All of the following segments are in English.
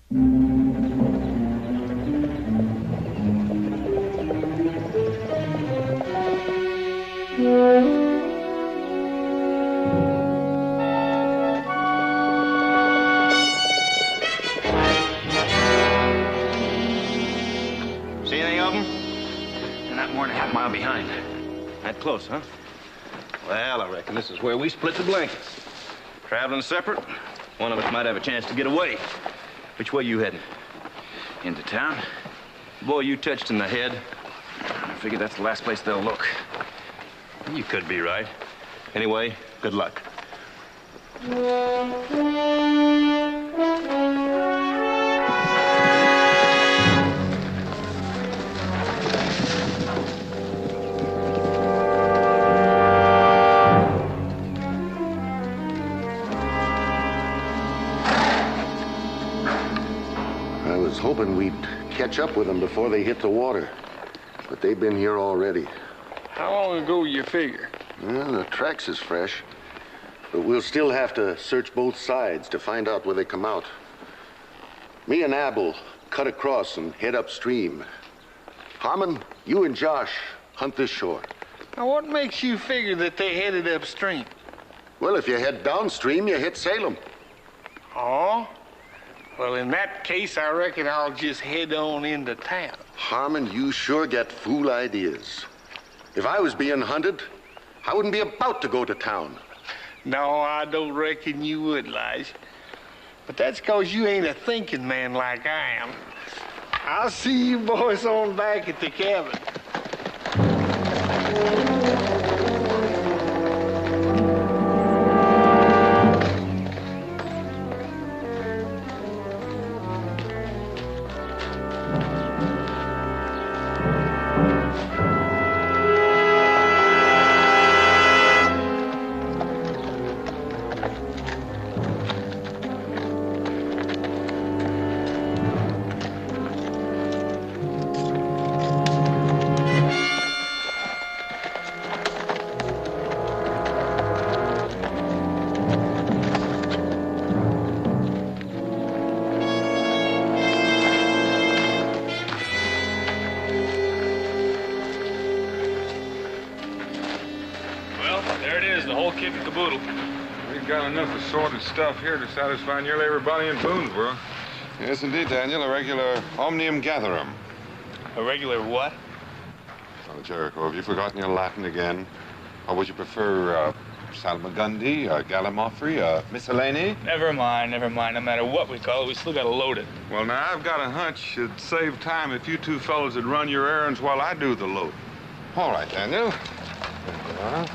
See any of them? They're not more than a half mile behind. That close, huh? Well, I reckon this is where we split the blankets. Traveling separate, one of us might have a chance to get away. Which way you heading? Into town? Boy, you touched in the head. I figure that's the last place they'll look. You could be right. Anyway, good luck. I was hoping we'd catch up with them before they hit the water. But they've been here already. How long ago you figure? Well, the tracks is fresh. But we'll still have to search both sides to find out where they come out. Me and Ab will cut across and head upstream. Harmon, you and Josh hunt this shore. Now, what makes you figure that they headed upstream? Well, if you head downstream, you hit Salem. Oh? Well, in that case, I reckon I'll just head on into town. Harmon, you sure get fool ideas. If I was being hunted, I wouldn't be about to go to town. No, I don't reckon you would, Lige. But that's 'cause you ain't a thinking man like I am. I'll see you boys on back at the cabin. We've got enough assorted stuff here to satisfy nearly everybody in Boonesboro. Yes, indeed, Daniel. A regular omnium gatherum. A regular what? Son of Jericho, have you forgotten your Latin again? Or would you prefer salmagundi, gallimaufry, miscellany? Never mind. No matter what we call it, we still gotta load it. Well, now, I've got a hunch it'd save time if you two fellows would run your errands while I do the loading. All right, Daniel. There you are.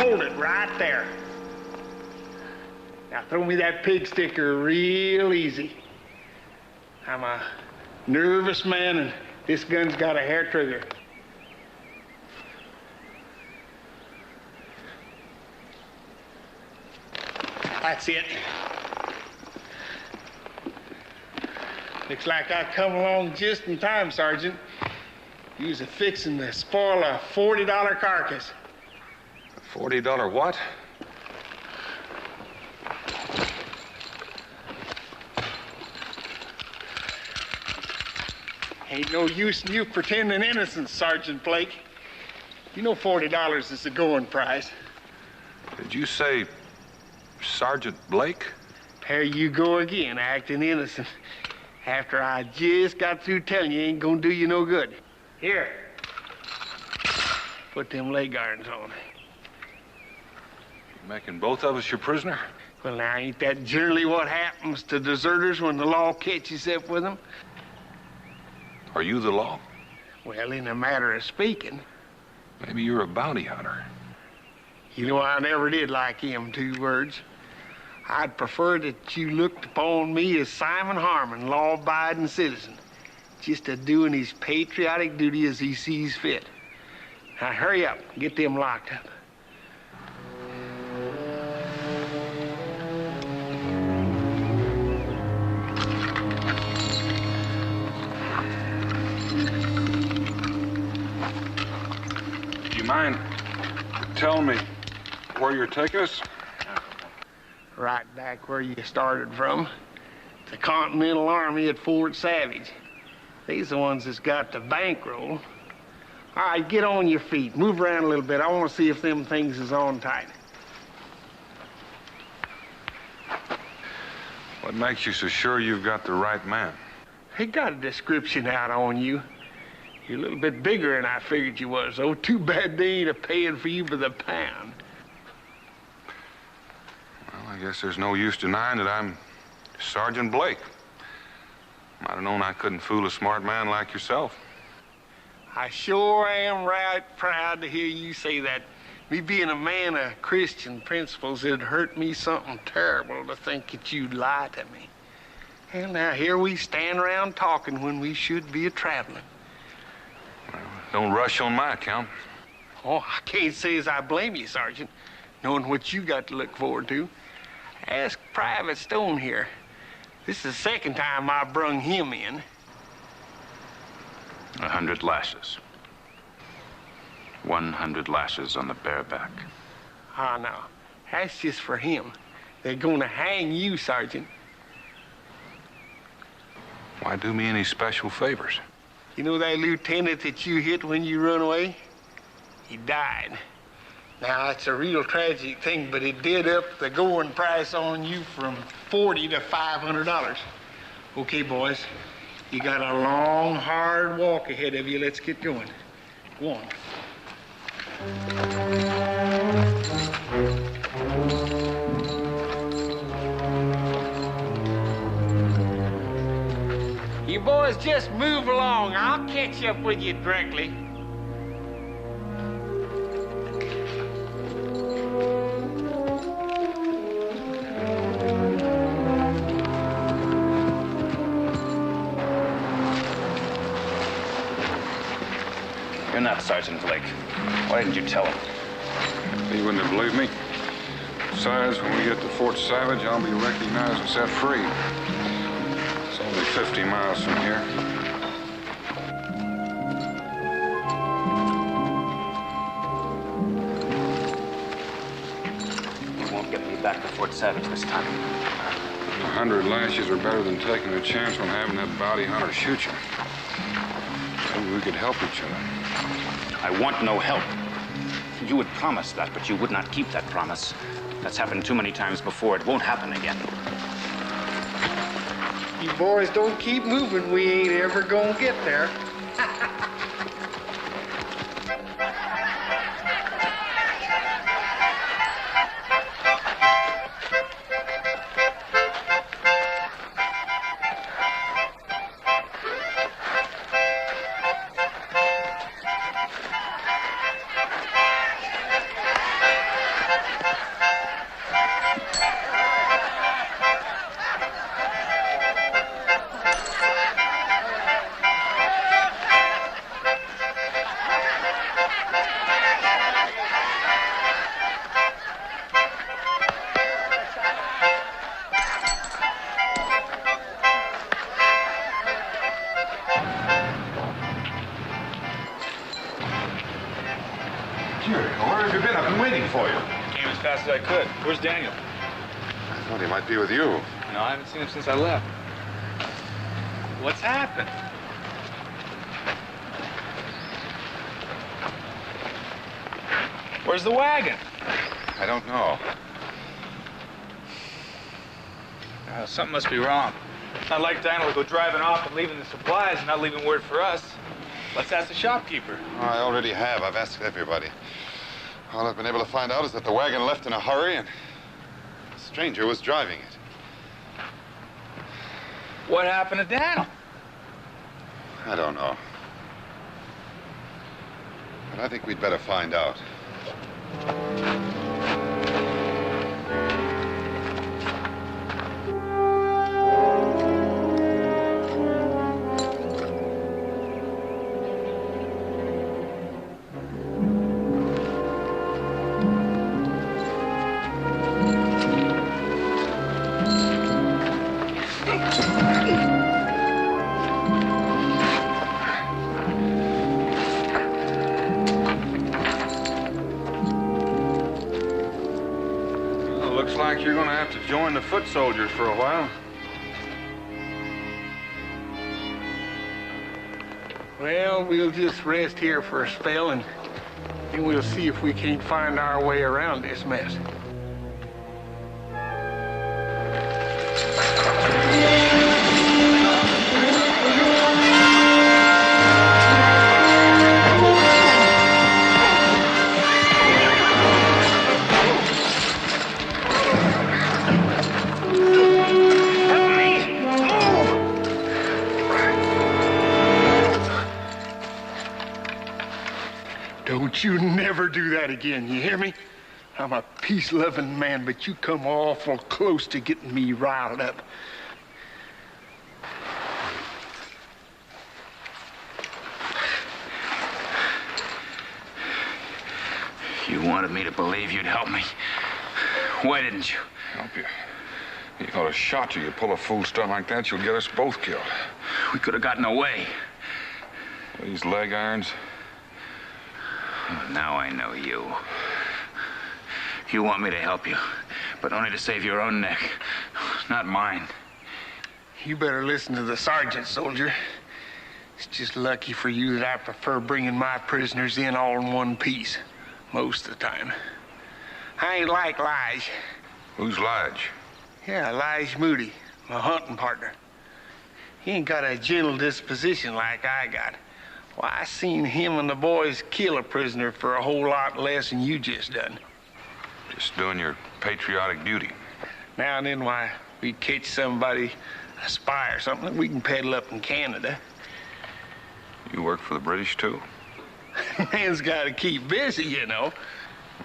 hold it right there. Now throw me that pig sticker real easy. I'm a nervous man, and this gun's got a hair trigger. That's it. Looks like I come along just in time, Sergeant. You was fixing to spoil a $40 carcass. $40 what? Ain't no use in you pretending innocence, Sergeant Blake. You know $40 is the going price. Did you say Sergeant Blake? There you go again, acting innocent. After I just got through telling you ain't gonna do you no good. Here. Put them leg irons on. You making both of us your prisoner? Well, now, ain't that generally what happens to deserters when the law catches up with them? Are you the law? Well, in a matter of speaking. Maybe you're a bounty hunter. You know, I never did like them two words. I'd prefer that you looked upon me as Simon Harmon, law-abiding citizen, just a doing his patriotic duty as he sees fit. Now, hurry up, get them locked up. Do you mind telling me where you're taking us? Right back where you started from. The Continental Army at Fort Savage. These are the ones that's got the bankroll. All right, get on your feet. Move around a little bit. I want to see if them things is on tight. What makes you so sure you've got the right man? They got a description out on you. You're a little bit bigger than I figured you was, though. Too bad they ain't a-paying for you by the pound. Well, I guess there's no use denying that I'm Sergeant Blake. Might have known I couldn't fool a smart man like yourself. I sure am right proud to hear you say that. Me being a man of Christian principles, it'd hurt me something terrible to think that you'd lie to me. Well, now, here we stand around talking when we should be a-traveling. Well, don't rush on my account. Oh, I can't say as I blame you, Sergeant, knowing what you got to look forward to. Ask Private Stone here. This is the second time I brung him in. 100 lashes. 100 lashes on the bare back. Oh, no. That's just for him. They're gonna hang you, Sergeant. Why do me any special favors? You know that lieutenant that you hit when you run away? He died. Now, it's a real tragic thing, but it did up the going price on you from $40 to $500. Okay, boys. You got a long, hard walk ahead of you. Let's get going. Go on. You boys just move along. I'll catch up with you directly. You're not Sergeant Blake. Why didn't you tell him? He wouldn't have believed me. Besides, when we get to Fort Savage, I'll be recognized and set free. It's only 50 miles from here. You won't get me back to Fort Savage this time. 100 lashes are better than taking a chance on having that bounty hunter shoot you. Maybe we could help each other. I want no help. You would promise that, but you would not keep that promise. That's happened too many times before. It won't happen again. You boys don't keep moving, we ain't ever gonna get there. Jericho, where have you been? I've been waiting for you. Came as fast as I could. Where's Daniel? I thought he might be with you. No, I haven't seen him since I left. What's happened? Where's the wagon? I don't know. Something must be wrong. Not like Daniel to go driving off and leaving the supplies and not leaving word for us. Let's ask the shopkeeper. Oh, I already have. I've asked everybody. All I've been able to find out is that the wagon left in a hurry and a stranger was driving it. What happened to Daniel? I don't know. But I think we'd better find out. Looks like you're gonna have to join the foot soldiers for a while. Well, we'll just rest here for a spell, and then we'll see if we can't find our way around this mess. Don't you never do that again, you hear me? I'm a peace-loving man, but you come awful close to getting me riled up. You wanted me to believe you'd help me. Why didn't you? Help you? You ought to shot you. You pull a fool stunt like that, you'll get us both killed. We could have gotten away. These leg irons. Now I know you. You want me to help you, but only to save your own neck, not mine. You better listen to the sergeant, soldier. It's just lucky for you that I prefer bringing my prisoners in all in one piece, most of the time. I ain't like Lige. Who's Lige? Yeah, Lige Moody, my hunting partner. He ain't got a gentle disposition like I got. Why, I seen him and the boys kill a prisoner for a whole lot less than you just done. Just doing your patriotic duty. Now and then, why, we catch somebody, a spy or something that we can peddle up in Canada. You work for the British, too? Man's got to keep busy, you know.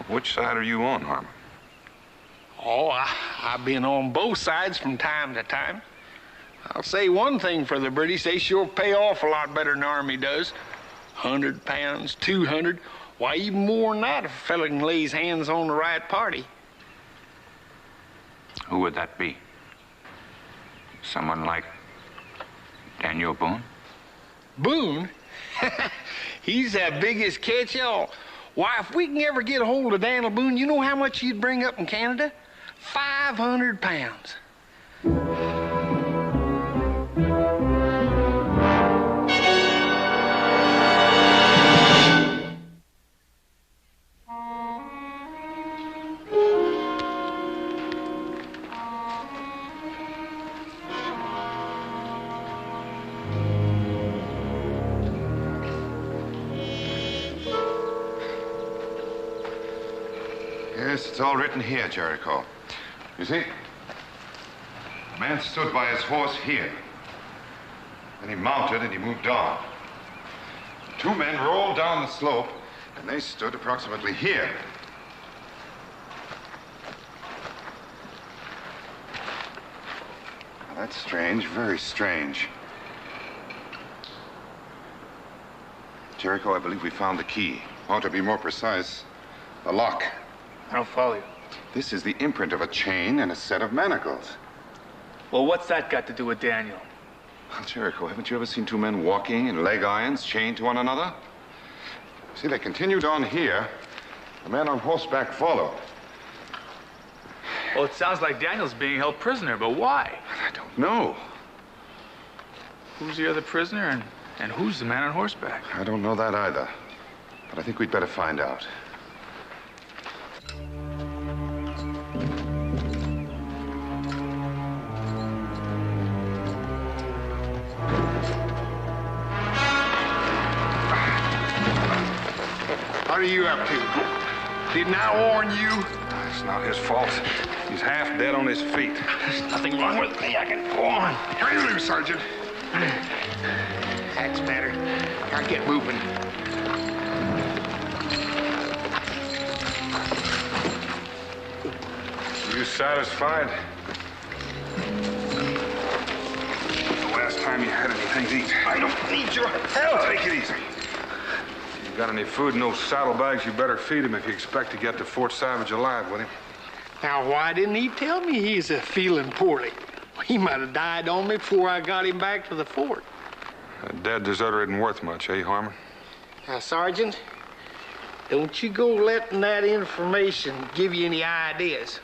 Which side are you on, Harmon? Oh, I've been on both sides from time to time. I'll say one thing for the British, they sure pay off a lot better than the Army does. 100 pounds, 200, why, even more than that if a fella can lay his hands on the right party. Who would that be? Someone like Daniel Boone? Boone? He's the biggest catch-all. Why, if we can ever get a hold of Daniel Boone, you know how much he'd bring up in Canada? 500 pounds. Yes, it's all written here, Jericho. You see? The man stood by his horse here. Then he mounted and he moved on. Two men rolled down the slope, and they stood approximately here. Now, that's strange, very strange. Jericho, I believe we found the key. Or to be more precise, the lock. I don't follow you. This is the imprint of a chain and a set of manacles. Well, what's that got to do with Daniel? Well, Jericho, haven't you ever seen two men walking in leg irons chained to one another? See, they continued on here, A man on horseback followed. Well, it sounds like Daniel's being held prisoner, but why? I don't know. Who's the other prisoner and who's the man on horseback? I don't know that either. But I think we'd better find out. What are you up to? Didn't I warn you? It's not his fault. He's half dead on his feet. There's nothing wrong with me. I can go on. Hurry loose, Sergeant. That's better. Now get moving. You satisfied? The last time you had anything to eat. I don't need your help. Take it easy. You got any food in those saddlebags, you better feed him if you expect to get to Fort Savage alive with him. Now, why didn't he tell me he's feeling poorly? He might have died on me before I got him back to the fort. A dead deserter isn't worth much, eh, Harmon? Now, Sergeant, don't you go letting that information give you any ideas.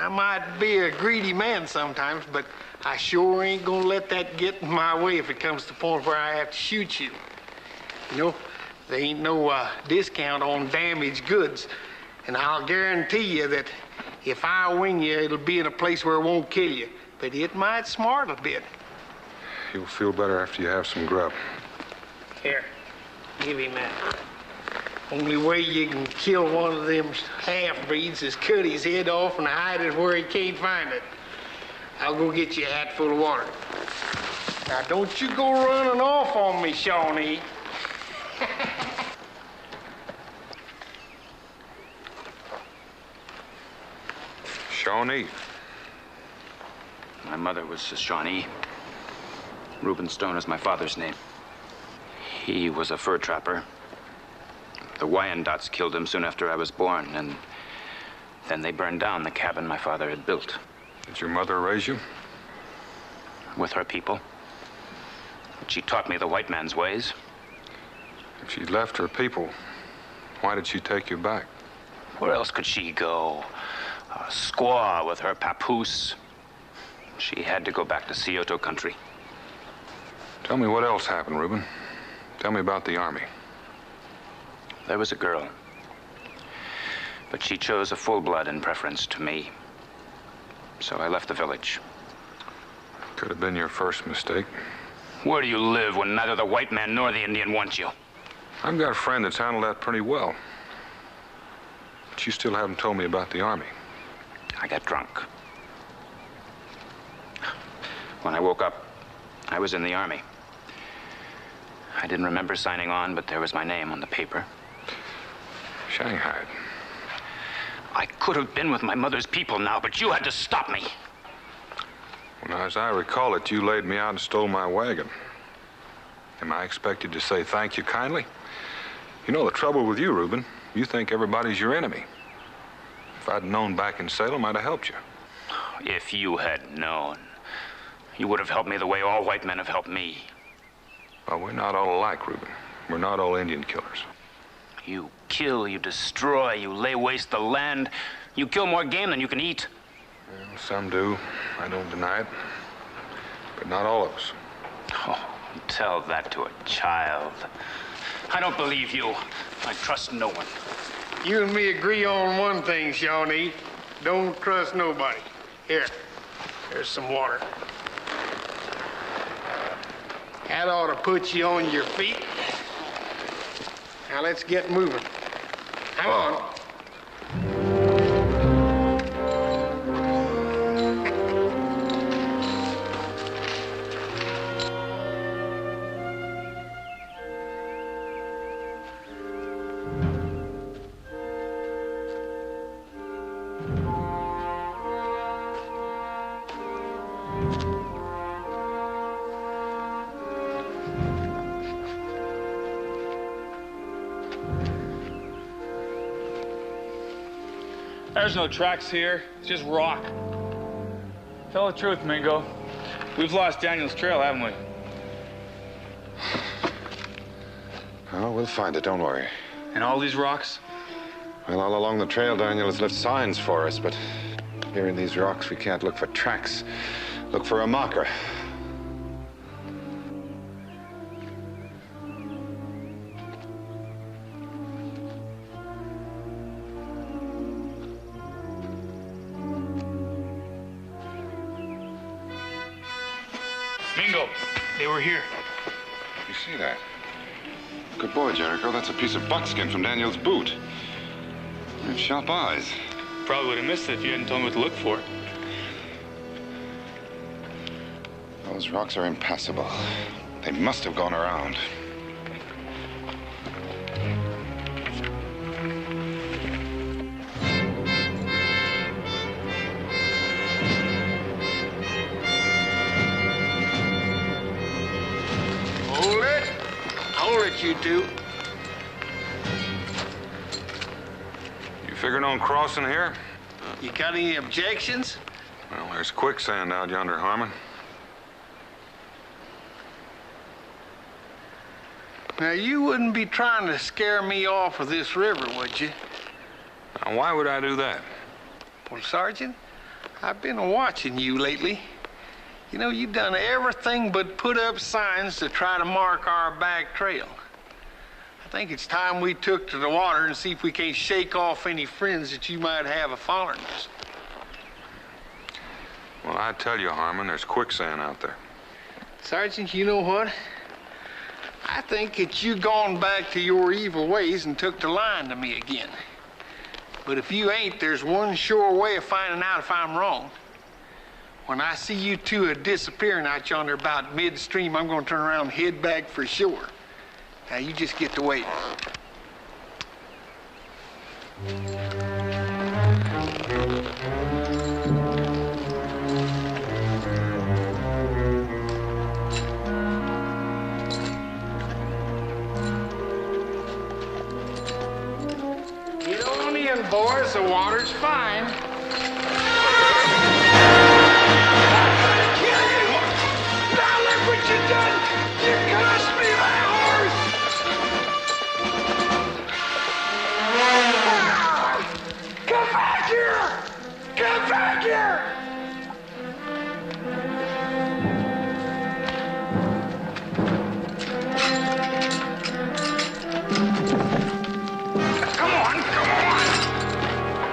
I might be a greedy man sometimes, but I sure ain't gonna let that get in my way if it comes to the point where I have to shoot you. You know, there ain't no discount on damaged goods, and I'll guarantee you that if I wing you, it'll be in a place where it won't kill you, but it might smart a bit. You'll feel better after you have some grub. Here, give him that. Only way you can kill one of them half-breeds is cut his head off and hide it where he can't find it. I'll go get you a hat full of water. Now, don't you go running off on me, Shawnee. Shawnee. My mother was Shawnee. Reuben Stone is my father's name. He was a fur trapper. The Wyandots killed him soon after I was born, and then they burned down the cabin my father had built. Did your mother raise you? With her people. She taught me the white man's ways. If she left her people, why did she take you back? Where else could she go? A squaw with her papoose. She had to go back to Scioto country. Tell me what else happened, Reuben. Tell me about the Army. There was a girl. But she chose a full-blood in preference to me. So I left the village. Could have been your first mistake. Where do you live when neither the white man nor the Indian wants you? I've got a friend that's handled that pretty well. But you still haven't told me about the Army. I got drunk. When I woke up, I was in the Army. I didn't remember signing on, but there was my name on the paper. Shanghai. I could have been with my mother's people now, but you had to stop me. Well, now, as I recall it, you laid me out and stole my wagon. Am I expected to say thank you kindly? You know the trouble with you, Reuben. You think everybody's your enemy. If I'd known back in Salem, I'd have helped you. If you had known, you would have helped me the way all white men have helped me. Well, we're not all alike, Reuben. We're not all Indian killers. You kill, you destroy, you lay waste the land. You kill more game than you can eat. Well, some do. I don't deny it. But not all of us. Oh, tell that to a child. I don't believe you. I trust no one. You and me agree on one thing, Shawnee. Don't trust nobody. Here, here's some water. That ought to put you on your feet. Now let's get moving. Come on. There's no tracks here. It's just rock. Tell the truth, Mingo. We've lost Daniel's trail, haven't we? Oh, we'll find it, don't worry. And all these rocks? Well, all along the trail, Daniel has left signs for us, but here in these rocks, we can't look for tracks. Look for a marker. Mingo, they were here. You see that? Good boy, Jericho. That's a piece of buckskin from Daniel's boot. You have sharp eyes. Probably would have missed it if you hadn't told me what to look for. Those rocks are impassable. They must have gone around. Hold it. Hold it, you two. You figuring on crossing here? You got any objections? Well, there's quicksand out yonder, Harmon. Now, you wouldn't be trying to scare me off of this river, would you? Now, why would I do that? Well, Sergeant, I've been watching you lately. You know, you've done everything but put up signs to try to mark our back trail. I think it's time we took to the water and see if we can't shake off any friends that you might have following us. Well, I tell you, Harmon, there's quicksand out there. Sergeant, you know what? I think that you gone back to your evil ways and took to lying to me again. But if you ain't, there's one sure way of finding out if I'm wrong. When I see you two disappearing out yonder about midstream, I'm gonna turn around and head back for sure. Now you just get to waiting. Get on in, boys. The water's fine. You done? You cursed me, my horse! Come back here! Come back here! Come on, come on!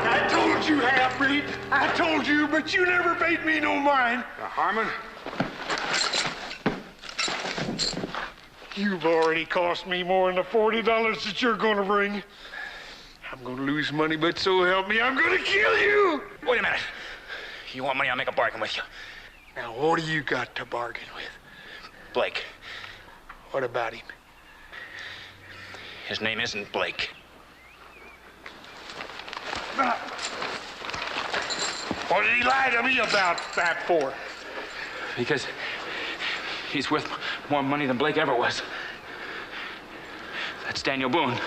I told you, half-breed. I told you, but you never paid me no mind. Harmon? You've already cost me more than the $40 that you're gonna bring. I'm gonna lose money, but so help me, I'm gonna kill you! Wait a minute. You want money, I'll make a bargain with you. Now, what do you got to bargain with? Blake. What about him? His name isn't Blake. What did he lie to me about that for? Because he's worth more money than Blake ever was. That's Daniel Boone.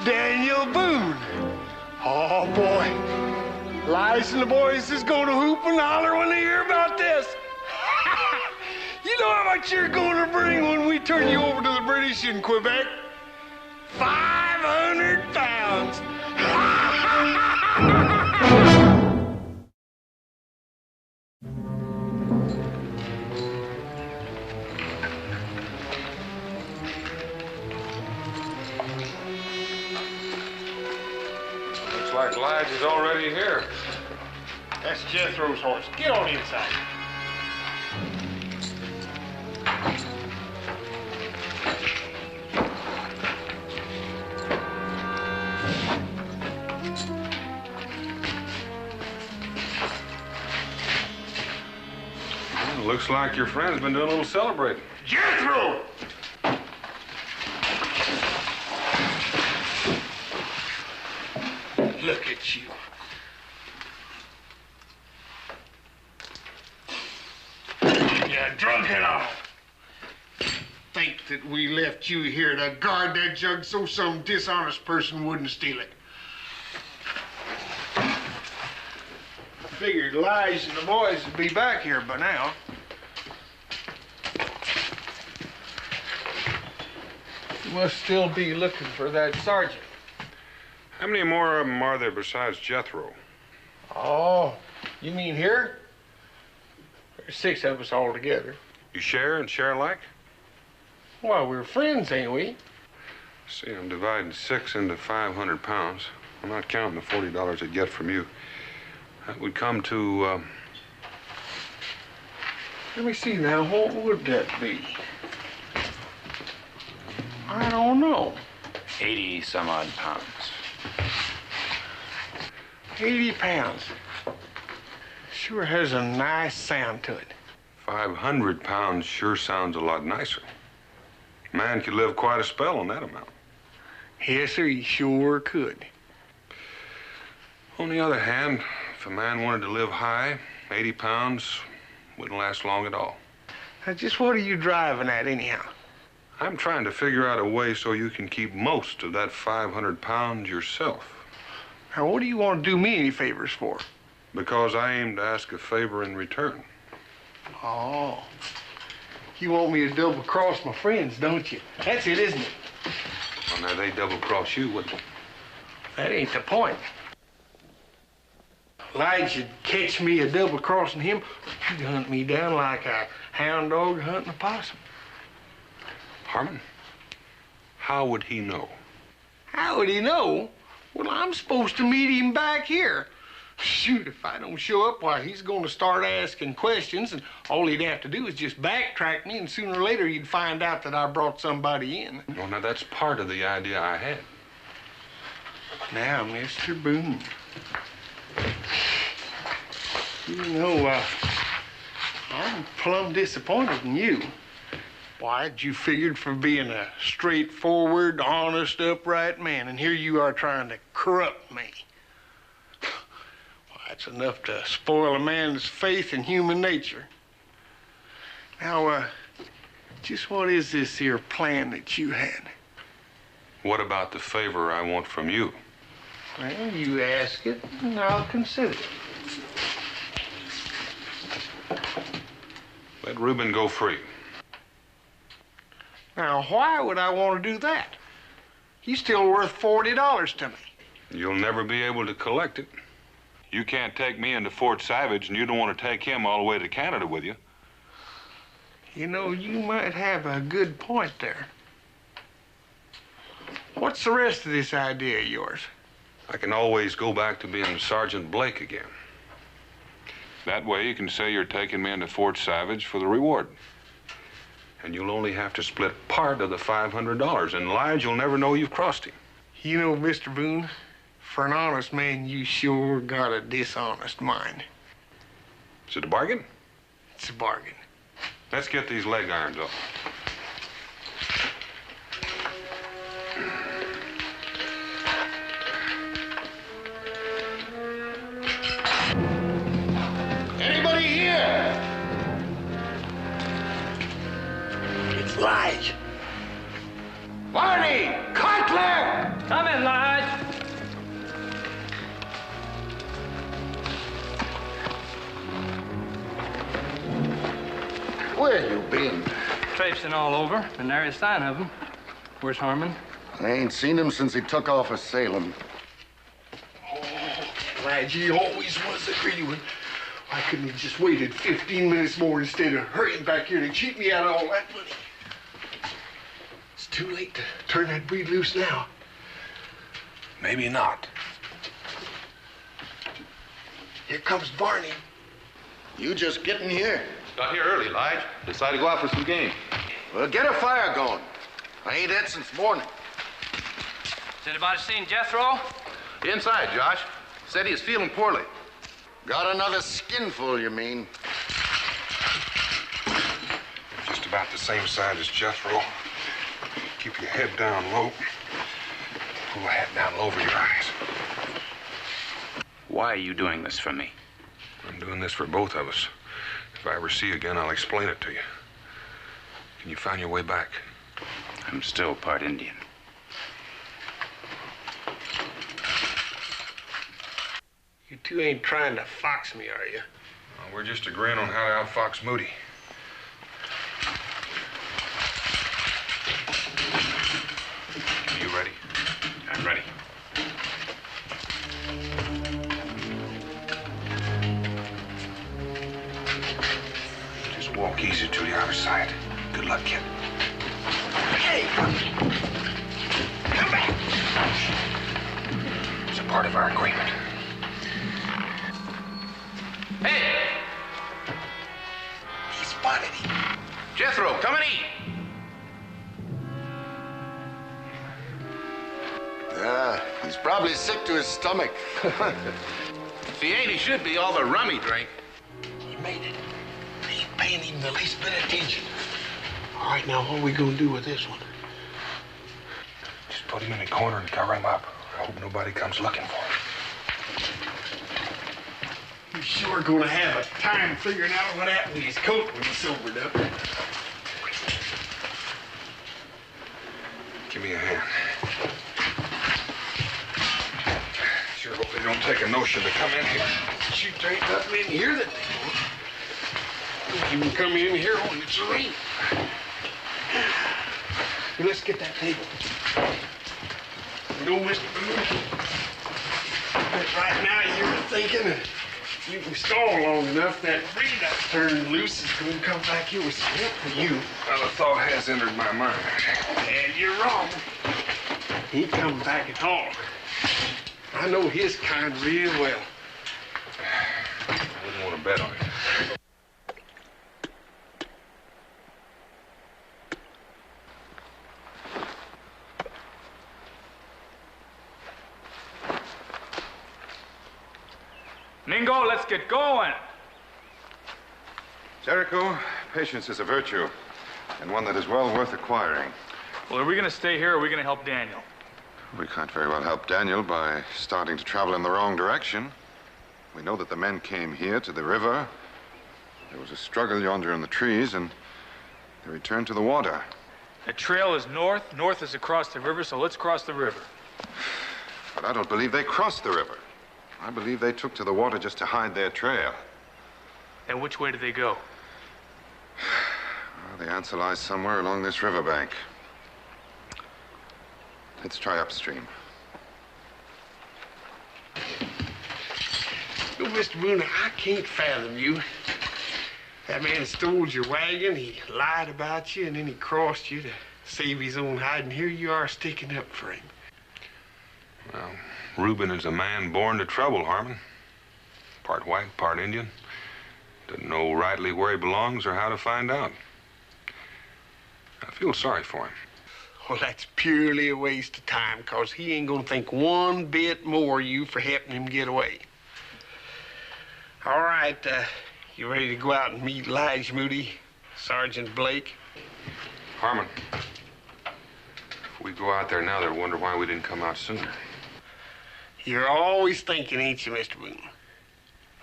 Daniel Boone. Oh, boy. Lies and the boys is gonna hoop and holler when they hear about this. You know how much you're gonna bring when we turn you over to the British in Quebec? 500 pounds. Looks like Lige is already here. That's Jethro's horse. Get on inside. Well, looks like your friend's been doing a little celebrating. Jethro! Look at you. Yeah, drunk and all. Think that we left you here to guard that jug so some dishonest person wouldn't steal it. I figured Lige and the boys would be back here by now. must still be looking for that sergeant. How many more of them are there besides Jethro? Oh, you mean here? There's 6 of us all together. You share and share alike? Well, we're friends, ain't we? See, I'm dividing 6 into 500 pounds. I'm not counting the $40 I'd get from you. That would come to, Let me see now, what would that be? I don't know. 80 some odd pounds. 80 pounds. Sure has a nice sound to it. 500 pounds sure sounds a lot nicer. Man could live quite a spell on that amount. Yes, sir, he sure could. On the other hand, if a man wanted to live high, 80 pounds wouldn't last long at all. Now, just what are you driving at, anyhow? I'm trying to figure out a way so you can keep most of that 500 pounds yourself. Now, what do you want to do me any favors for? Because I aim to ask a favor in return. Oh. You want me to double-cross my friends, don't you? That's it, isn't it? Well, now, they double-cross you, wouldn't they? That ain't the point. Elijah'd catch me a double-crossing him. He'd hunt me down like a hound dog hunting a possum. Harmon, how would he know? How would he know? Well, I'm supposed to meet him back here. Shoot, if I don't show up, why, he's going to start asking questions, and all he'd have to do is just backtrack me, and sooner or later he'd find out that I brought somebody in. Well, now, that's part of the idea I had. Now, Mr. Boone, you know, I'm plumb disappointed in you. Why, you figured for being a straightforward, honest, upright man, and here you are trying to corrupt me. Why, it's enough to spoil a man's faith in human nature. Now, just what is this here plan that you had? What about the favor I want from you? Well, you ask it, and I'll consider it. Let Reuben go free. Now, why would I want to do that? He's still worth $40 to me. You'll never be able to collect it. You can't take me into Fort Savage, and you don't want to take him all the way to Canada with you. You know, you might have a good point there. What's the rest of this idea of yours? I can always go back to being Sergeant Blake again. That way you can say you're taking me into Fort Savage for the reward. And you'll only have to split part of the $500, and Lige will never know you've crossed him. You know, Mr. Boone, for an honest man, you sure got a dishonest mind. Is it a bargain? It's a bargain. Let's get these leg irons off. Anybody here? It's Lige. Barney! Cutler! Come in, Lige. Where you been? Traipsing all over, and there is a sign of him. Where's Harmon? I ain't seen him since he took off of Salem. Oh, Lige, he always was a greedy one. Why couldn't he just waited 15 minutes more instead of hurrying back here to cheat me out of all that money? It's too late to turn that breed loose now. Maybe not. Here comes Barney. You just getting here? Got here early, Lige. Decided to go out for some game. Well, get a fire going. I ain't had since morning. Has anybody seen Jethro? Inside, Josh. Said he is feeling poorly. Got another skinful, you mean? Just about the same size as Jethro. Keep your head down low. Pull the hat down low over your eyes. Why are you doing this for me? I'm doing this for both of us. If I ever see you again, I'll explain it to you. Can you find your way back? I'm still part Indian. You two ain't trying to fox me, are you? Well, we're just agreeing on how to outfox Moody. Come back! It's a part of our agreement. Hey! He spotted him. Jethro, come and eat. Yeah, he's probably sick to his stomach. If he ain't, he should be. All the rum he drank. He made it. He ain't paying him the least bit of attention. All right, now what are we gonna do with this one? Just put him in a corner and cover him up. I hope nobody comes looking for him. He's sure gonna have a time figuring out what happened to his coat when he sobered up. Give me a hand. Sure hope they don't take a notion to come in here. Shoot, there ain't nothing in here that they want. Don't even come in here when it's raining. Well, let's get that table. You know, Mr. Boone, that right now you're thinking that you can stall long enough, that breed I turned loose is going to come back here with some help for you. Well, the thought has entered my mind. And you're wrong. He ain't coming back at all. I know his kind real well. I wouldn't want to bet on it. Mingo, let's get going. Jericho, patience is a virtue, and one that is well worth acquiring. Well, are we going to stay here or are we going to help Daniel? We can't very well help Daniel by starting to travel in the wrong direction. We know that the men came here to the river. There was a struggle yonder in the trees, and they returned to the water. The trail is north. North is across the river, so let's cross the river. But I don't believe they crossed the river. I believe they took to the water just to hide their trail. And which way did they go? Well, the answer lies somewhere along this riverbank. Let's try upstream. Oh, Mr. Boone, I can't fathom you. That man stole your wagon, he lied about you, and then he crossed you to save his own hide, and here you are sticking up for him. Well, Reuben is a man born to trouble, Harmon. Part white, part Indian. Doesn't know rightly where he belongs or how to find out. I feel sorry for him. Well, that's purely a waste of time, 'cause he ain't gonna think one bit more of you for helping him get away. All right, you ready to go out and meet Lige Moody, Sergeant Blake? Harmon, if we go out there now, they'll wonder why we didn't come out sooner. You're always thinking, ain't you, Mr. Boone?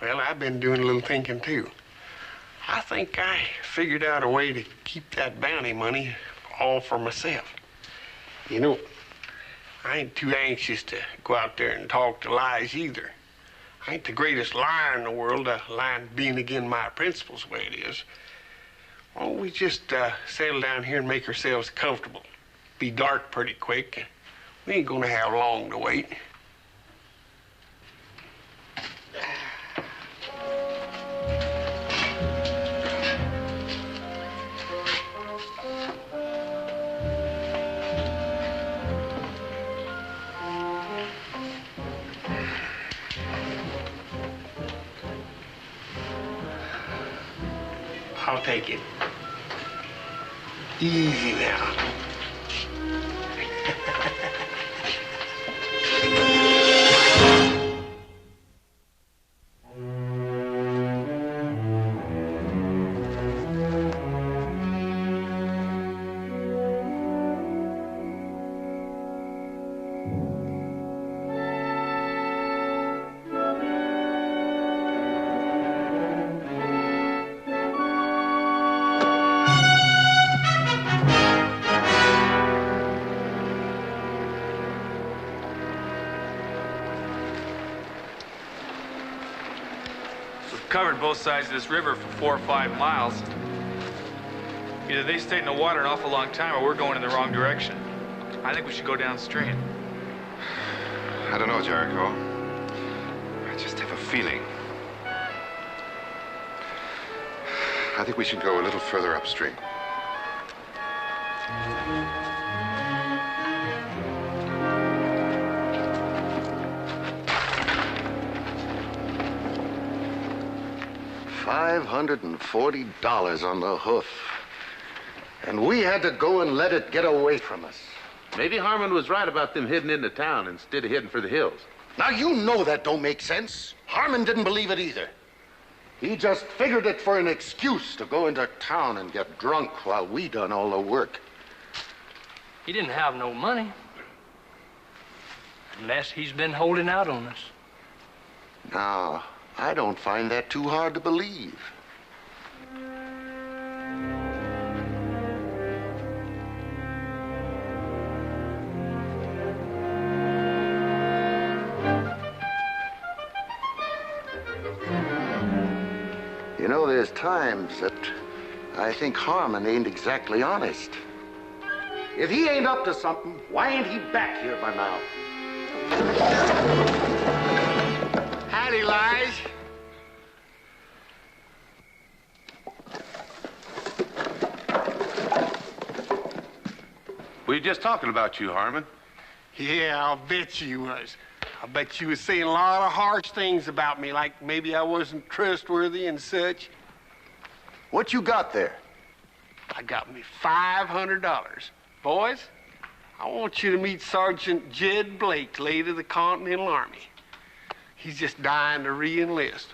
Well, I've been doing a little thinking, too. I think I figured out a way to keep that bounty money all for myself. You know, I ain't too anxious to go out there and talk to Lige either. I ain't the greatest liar in the world, lying being against my principles the way it is. Why don't we just settle down here and make ourselves comfortable? Be dark pretty quick. We ain't gonna have long to wait. I'll take it. Easy now. Covered both sides of this river for 4 or 5 miles. Either they stayed in the water an awful long time or we're going in the wrong direction. I think we should go downstream. I don't know, Jericho. I just have a feeling. I think we should go a little further upstream. $540 on the hoof. And we had to go and let it get away from us. Maybe Harmon was right about them heading into town instead of heading for the hills. Now, you know that don't make sense. Harmon didn't believe it either. He just figured it for an excuse to go into town and get drunk while we done all the work. He didn't have no money. Unless he's been holding out on us. Now, I don't find that too hard to believe. You know, there's times that I think Harmon ain't exactly honest. If he ain't up to something, why ain't he back here by now? Howdy, Lige. We were just talking about you, Harmon. Yeah, I'll bet you was. I bet you was saying a lot of harsh things about me, like maybe I wasn't trustworthy and such. What you got there? I got me $500. Boys, I want you to meet Sergeant Jed Blake, late of the Continental Army. He's just dying to re-enlist.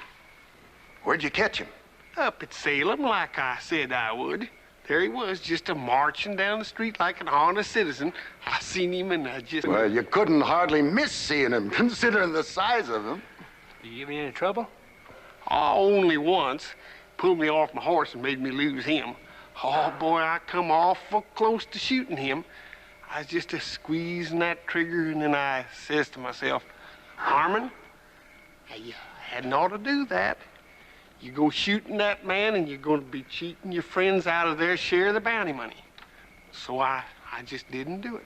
Where'd you catch him? Up at Salem, like I said I would. There he was, just a-marching down the street like an honest citizen. I seen him and I just... Well, you couldn't hardly miss seeing him, considering the size of him. Did you give me any trouble? Oh, only once. Pulled me off my horse and made me lose him. Oh, boy, I come awful close to shooting him. I was just a-squeezing that trigger, and then I says to myself, Harmon, you hadn't ought to do that. You go shooting that man, and you're going to be cheating your friends out of their share of the bounty money. So I just didn't do it.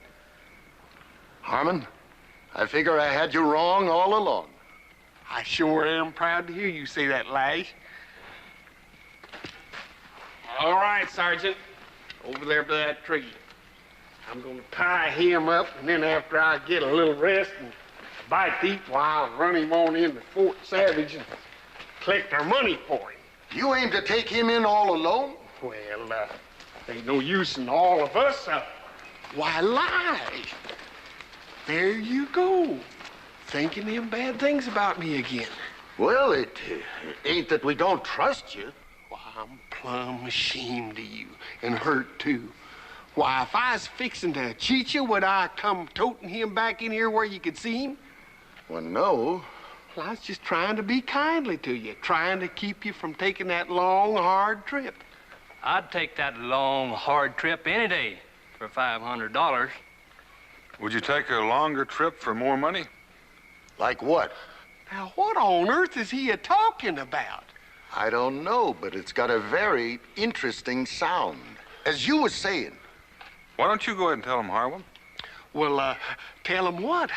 Harmon, I figure I had you wrong all along. I sure am proud to hear you say that, Lige. All right, Sergeant. Over there by that tree. I'm going to tie him up, and then after I get a little rest and bite to eat, I'll run him on into Fort Savage and collect our money for him. You aim to take him in all alone? Well, ain't no use in all of us. Why, Lige, there you go, thinking them bad things about me again. Well, it ain't that we don't trust you. Why, I'm plumb ashamed of you, and hurt, too. Why, if I was fixing to cheat you, would I come toting him back in here where you could see him? Well, no. Well, I was just trying to be kindly to you, trying to keep you from taking that long, hard trip. I'd take that long, hard trip any day for $500. Would you take a longer trip for more money? Like what? Now, what on earth is he a-talking about? I don't know, but it's got a very interesting sound. As you were saying. Why don't you go ahead and tell him, Harwin? Well, tell him what?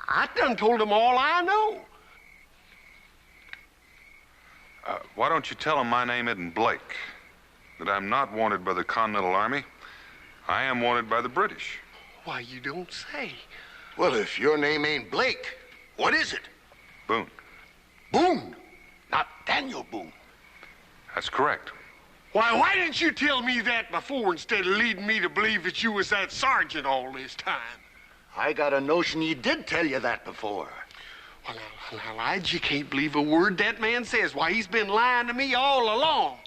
I done told him all I know. Why don't you tell him my name isn't Blake, that I'm not wanted by the Continental Army. I am wanted by the British. Why, you don't say. Well, if your name ain't Blake, what is it? Boone. Boone, not Daniel Boone. That's correct. Why didn't you tell me that before instead of leading me to believe that you was that sergeant all this time? I got a notion he did tell you that before. Well, now, Lige, you can't believe a word that man says. Why, he's been lying to me all along.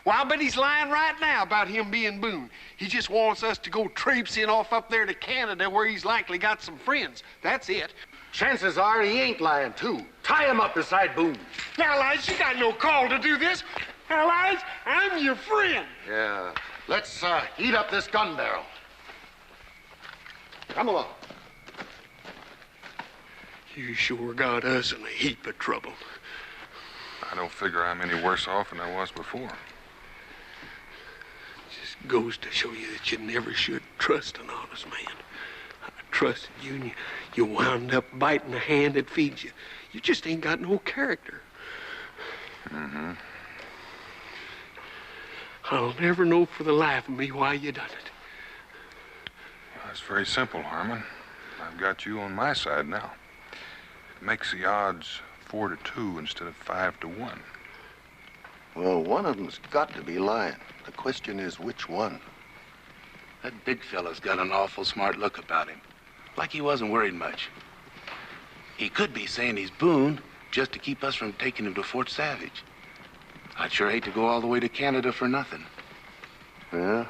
Well, I bet he's lying right now about him being Boone. He just wants us to go traipsing off up there to Canada where he's likely got some friends. That's it. Chances are he ain't lying, too. Tie him up beside Boone. Now, Lige, you got no call to do this. Now, Lige, I'm your friend. Yeah. Let's heat up this gun barrel. Come along. You sure got us in a heap of trouble. I don't figure I'm any worse off than I was before. Just goes to show you that you never should trust an honest man. I trusted you, and you wound up biting the hand that feeds you. You just ain't got no character. Mm-hmm. I'll never know for the life of me why you done it. Well, it's very simple, Harmon. I've got you on my side now. It makes the odds 4-2 instead of 5-1. Well, one of them's got to be lying. The question is which one? That big fella's got an awful smart look about him. Like he wasn't worried much. He could be saying he's Boone just to keep us from taking him to Fort Savage. I'd sure hate to go all the way to Canada for nothing. Yeah.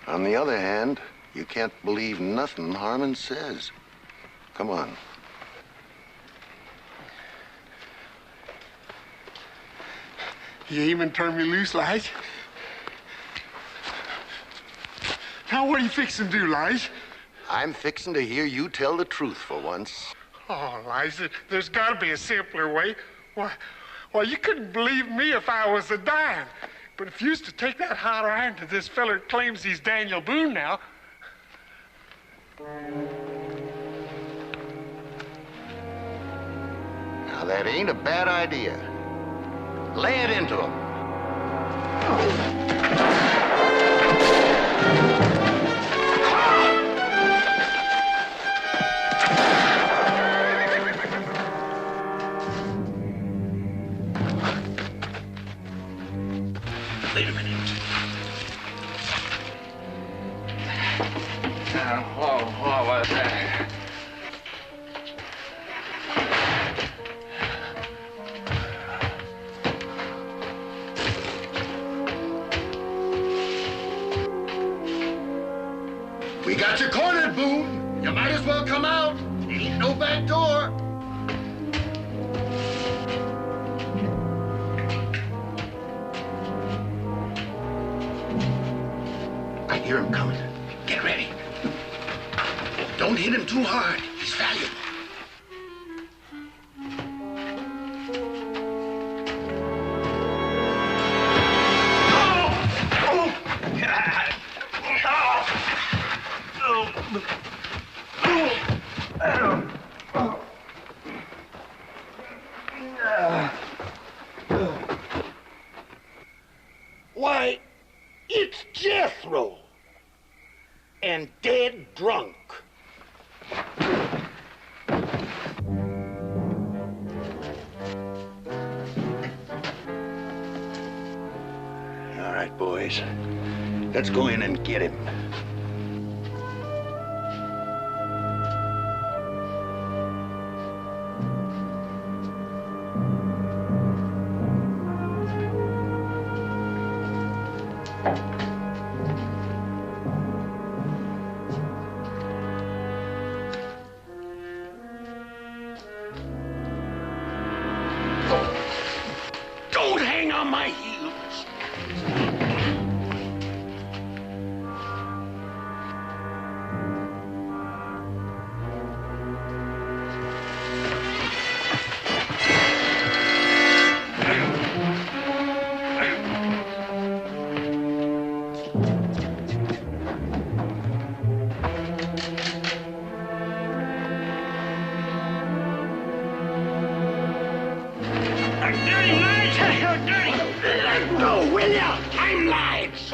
On the other hand, you can't believe nothing Harmon says. Come on. You even turned me loose, Lige? Now, what are you fixing to do, Lige? I'm fixing to hear you tell the truth for once. Oh, Lige, there's got to be a simpler way. Why, you couldn't believe me if I was a dime. But if you used to take that hot iron to this feller that claims he's Daniel Boone now. Now, that ain't a bad idea. Lay it into him. Wait a minute. What was that? We got you cornered, Boone. You might as well come out. Ain't no back door. I hear him coming. Get ready. Don't hit him too hard. He's valuable. Why, it's Jethro. And dead drunk. All right, boys. Let's go in and get him. Don't hang on my heels. Let go, will ya? I'm Lige.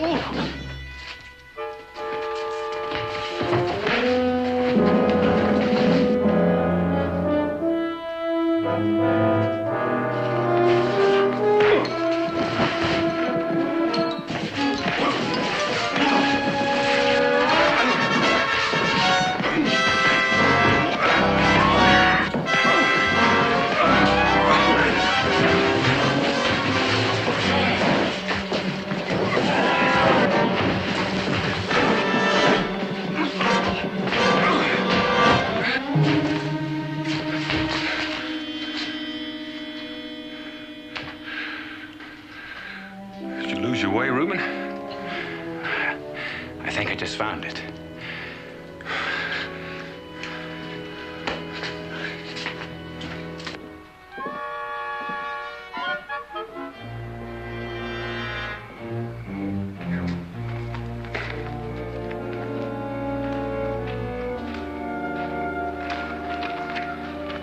Did you lose your way, Reuben? I think I just found it.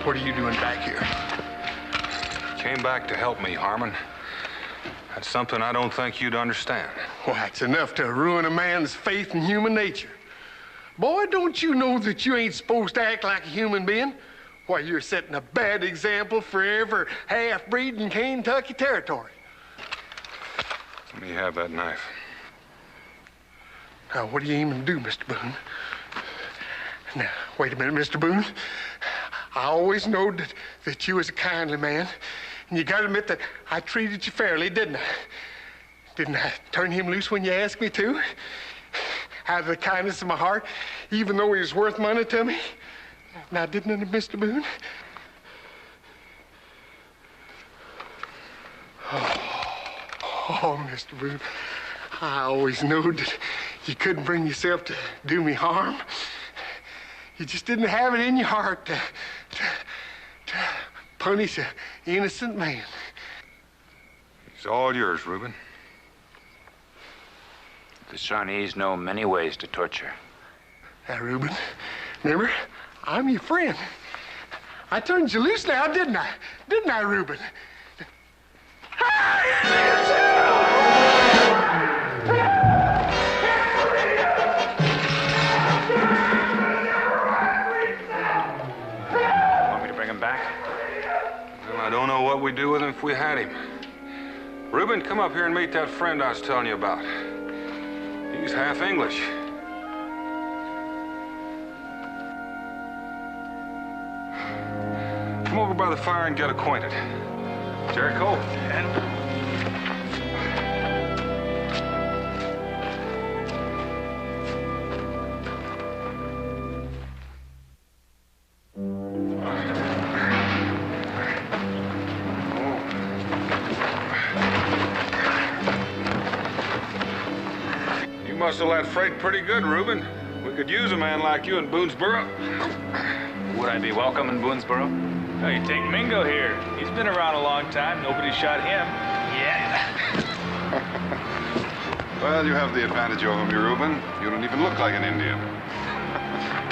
What are you doing back here? Came back to help me, Harmon. That's something I don't think you'd understand. Why, it's enough to ruin a man's faith in human nature. Boy, don't you know that you ain't supposed to act like a human being? Why, you're setting a bad example for every half-breed in Kentucky territory. Let me have that knife. Now, what are you aiming to do, Mr. Boone? Now, wait a minute, Mr. Boone. I always knowed that you was a kindly man. And you gotta admit that I treated you fairly, didn't I? Didn't I turn him loose when you asked me to? Out of the kindness of my heart, even though he was worth money to me? Now, didn't it, Mr. Boone? Oh, Mr. Boone, I always knew that you couldn't bring yourself to do me harm. You just didn't have it in your heart to punish an innocent man. It's all yours, Reuben. The Shawnees know many ways to torture. Now, Reuben, remember, I'm your friend. I turned you loose now, didn't I? Didn't I, Reuben? Want me to bring him back? Well, I don't know what we'd do with him if we had him. Reuben, come up here and meet that friend I was telling you about. He's half English. Come over by the fire and get acquainted. Jericho. You must have let freight pretty good, Reuben. We could use a man like you in Boonesboro. Would I be welcome in Boonesboro? Oh, you take Mingo here. He's been around a long time. Nobody shot him. Yeah. Well, you have the advantage over me, Reuben. You don't even look like an Indian.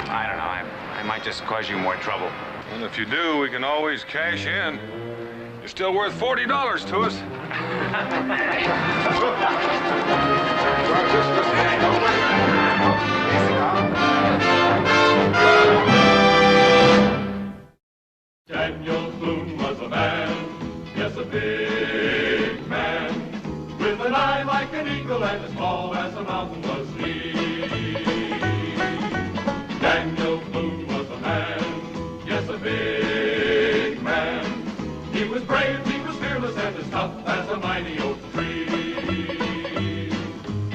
I don't know. I might just cause you more trouble. And if you do, we can always cash in. You're still worth $40 to us. Daniel Boone was a man, yes, a big man, with an eye like an eagle and as tall as a mountain was he. Daniel Boone was a man, yes, a big man. He was brave, he was fearless, and as tough as a mighty oak tree.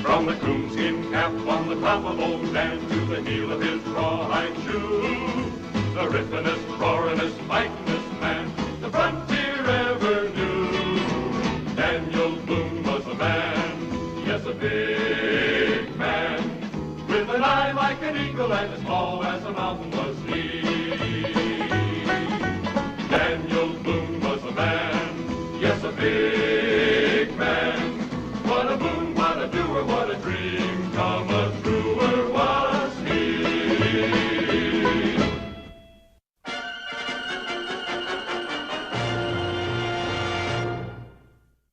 From the coonskin cap on the top of old Dan to the heel of his rawhide shoe, the rippenest, roaringest, fightingest man the frontier ever knew. Daniel Boone was a man, yes, a big man, with an eye like an eagle and as tall as a mountain was he. Daniel Boone was a man, yes, a big